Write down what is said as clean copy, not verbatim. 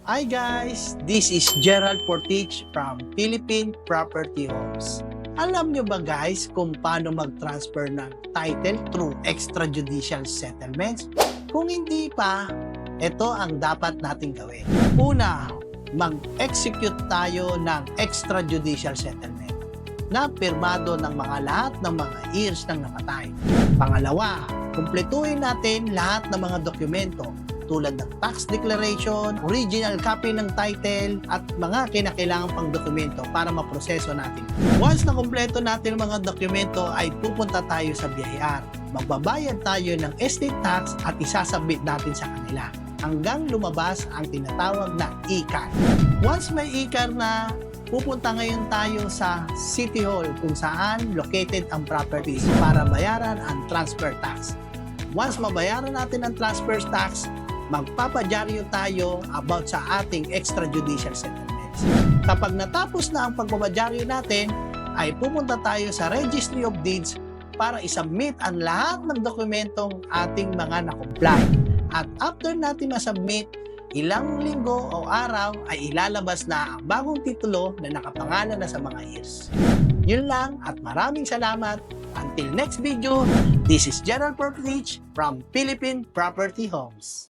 Hi guys, this is Gerald Portich from Philippine Property Homes. Alam nyo ba guys kung paano mag-transfer ng title through extrajudicial settlements? Kung hindi pa, ito ang dapat nating gawin. Una, mag-execute tayo ng extrajudicial settlement na pirmado ng lahat ng mga heirs ng namatay. Pangalawa, kumpletuhin natin lahat ng mga dokumento tulad ng tax declaration, original copy ng title, at mga kinakailangan pang dokumento para maproseso natin. Once na kumpleto natin ang mga dokumento, ay pupunta tayo sa BIR. Magbabayad tayo ng estate tax at isasubmit natin sa kanila hanggang lumabas ang tinatawag na ICAR. Once may ICAR na, pupunta ngayon tayo sa City Hall kung saan located ang properties para bayaran ang transfer tax. Once mabayaran natin ang transfer tax, magpapadyaryo tayo about sa ating extrajudicial settlements. Kapag natapos na ang pagpapadyaryo natin, ay pupunta tayo sa Registry of Deeds para isubmit ang lahat ng dokumentong ating mga na-comply. At after natin masubmit, ilang linggo o araw ay ilalabas na ang bagong titulo na nakapangalan na sa mga heirs. Yun lang at maraming salamat. Until next video, this is Gerald Portich from Philippine Property Homes.